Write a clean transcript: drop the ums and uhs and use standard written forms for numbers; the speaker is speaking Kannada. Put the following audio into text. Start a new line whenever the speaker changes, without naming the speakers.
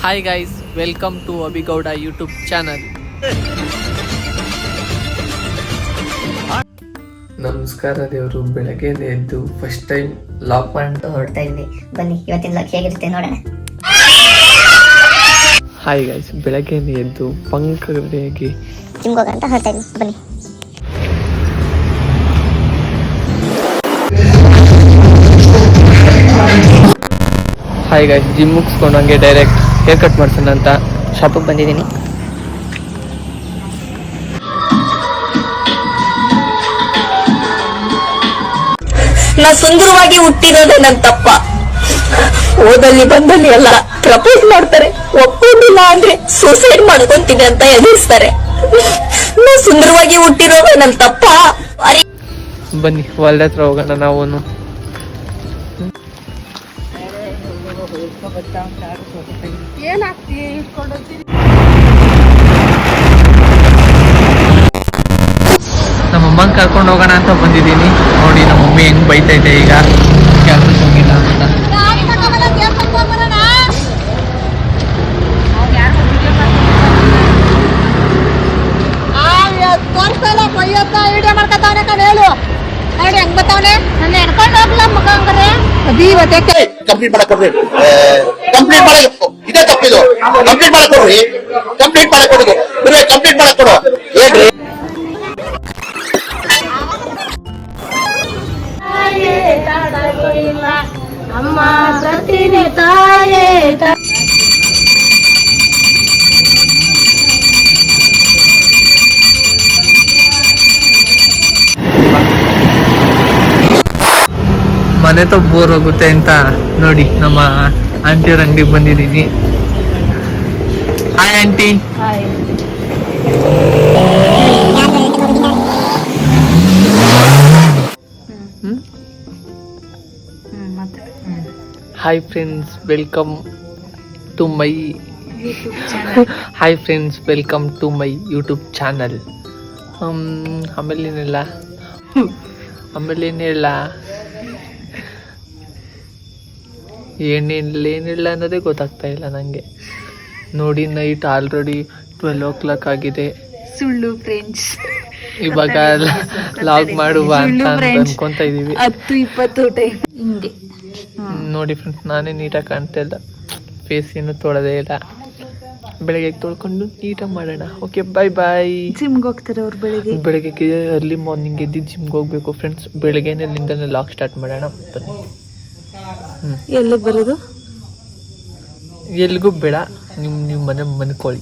Hi guys, welcome to Abhi Gowda YouTube channel. ನಮಸ್ಕಾರ ದೇವರು. ಬೆಳಗ್ಗೆ ಎದ್ದು ಫಸ್ಟ್ ಟೈಮ್ ಲಾಕ್ ಮಾಡಿ
ಹೊರಡ್ತಾ ಇದ್ವಿ. ಬನ್ನಿ ಇವತ್ತಿನ ಲಾಕ್ ಹೇಗಿರುತ್ತೆ ನೋಡೋಣ.
ಹಾಯ್ ಗೈಸ್, ಬೆಳಗ್ಗೆ ಎದ್ದು ಪಂಕವಾಗಿ
ಜಿಮ್ಗೆ ಹೋಗೋಣ ಅಂತ ಹೊರಡ್ತಾ ಇದ್ವಿ. ಬನ್ನಿ.
ಹಾಯ್ ಗೈಸ್, ಜಿಮ್ ಮುಗಿಸ್ಕೊಂಡು ಹಂಗೆ ಡೈರೆಕ್ಟ್ ಹೇರ್ ಕಟ್ ಮಾಡ್ಸೋಣ ಅಂತ ಶಾಪಿಗೆ ಬಂದಿದ್ದೀನಿ.
ನಾ ಸುಂದರವಾಗಿ ಹುಟ್ಟಿರೋದೇ ನನ್ ತಪ್ಪ. ಓದಲ್ಲಿ ಬಂದಲ್ಲಿ ಎಲ್ಲ ಪ್ರಪೋಸ್ ಮಾಡ್ತಾರೆ, ಒಪ್ಕೊಂಡಿಲ್ಲ ಅಂದ್ರೆ ಸೂಸೈಡ್ ಮಾಡ್ಕೊಂತೀನಿ ಅಂತ ಎದುರಿಸ್ತಾರೆ. ನಾ ಸುಂದರವಾಗಿ ಹುಟ್ಟಿರೋದೇ ನನ್ ತಪ್ಪ.
ಬನ್ನಿ ಹೊಲ್ದ ಹತ್ರ ಹೋಗೋಣ ನಾವು. ನಮ್ಮ ಅಮ್ಮನ ಕರ್ಕೊಂಡು ಹೋಗೋಣ ಅಂತ ಬಂದಿದ್ದೀನಿ. ನೋಡಿ ನಮ್ಮ ಮಮ್ಮಿ ಹೆಂಗ್ ಬೈತಾ ಇದೆ ಈಗ ಕೆಲ್ಸಕ್ಕೆ ಹೋಗಿಲ್ಲ ಅಂತ.
ಕಂಪ್ಲೀಟ್ ಮಾಡಕ್ ಕೊಡ್ರಿ, ಕಂಪ್ಲೀಟ್ ಮಾಡಕ್ ಇದೇ ತಪ್ಪಿದು. ಕಂಪ್ಲೀಟ್ ಮಾಡಕ್ ಕೊಡ್ರಿ, ಕಂಪ್ಲೀಟ್ ಮಾಡಕ್ ಕೊಡಿ, ಕಂಪ್ಲೀಟ್ ಮಾಡಕ್ ಕೊಡು ಹೇಳ್ರಿ.
ಅಮ್ಮ ಬರ್ತೀನಿ ತಾಯೇ.
ಮನೆ ತ ಬೋರ್ ಹೋಗುತ್ತೆ ಅಂತ ನೋಡಿ ನಮ್ಮ ಆಂಟಿಯವ್ರ ಅಂಗಡಿಗೆ ಬಂದಿದ್ದೀನಿ. Hi aunty. Hi friends, welcome to my hi friends, welcome to my YouTube channel. ಆಮೇಲೇನಿಲ್ಲ ಏನಿಲ್ಲ ಅನ್ನೋದೇ ಗೊತ್ತಾಗ್ತಾ ಇಲ್ಲ ನನಗೆ. ನೋಡಿ, ನೈಟ್ ಆಲ್ರೆಡಿ 12 o'clock ಆಗಿದೆ.
ಸುಳ್ಳು ಫ್ರೆಂಡ್ಸ್,
ಇವಾಗ ಲಾಗ್ ಮಾಡುವ ಅಂತ ಅನ್ಕೊಂತ ಇದೀವಿ.
10-20 ಟೈಮ್ ಹಿಂಗೆ.
ನೋಡಿ ಫ್ರೆಂಡ್ಸ್, ನಾನೇ ನೀಟಾಗಿ ಕಾಣ್ತಾ ಇಲ್ಲ, ಫೇಸ್ ಏನು ತೊಳೆದೇ ಇಲ್ಲ. ಬೆಳಗ್ಗೆ ತೊಳ್ಕೊಂಡು ನೀಟಾಗಿ ಮಾಡೋಣ. ಓಕೆ, ಬಾಯ್ ಬಾಯ್.
ಜಿಮ್ಗೆ ಹೋಗ್ತಾರೆ ಅವ್ರು
ಬೆಳಗ್ಗೆ ಅರ್ಲಿ ಮಾರ್ನಿಂಗ್ ಎದ್ದು ಜಿಮ್ಗೆ ಹೋಗ್ಬೇಕು ಫ್ರೆಂಡ್ಸ್. ಬೆಳಗ್ಗೆನೆಲ್ಲಿಂದನೇ ಲಾಗ್ ಸ್ಟಾರ್ಟ್ ಮಾಡೋಣ.
ಎಲ್ಲಿಗೆ ಬರೋದು?
ಎಲ್ಲಿಗೂ ಬೇಡ, ನೀವು ಮನೆ ಮನ್ಕೊಳ್ಳಿ.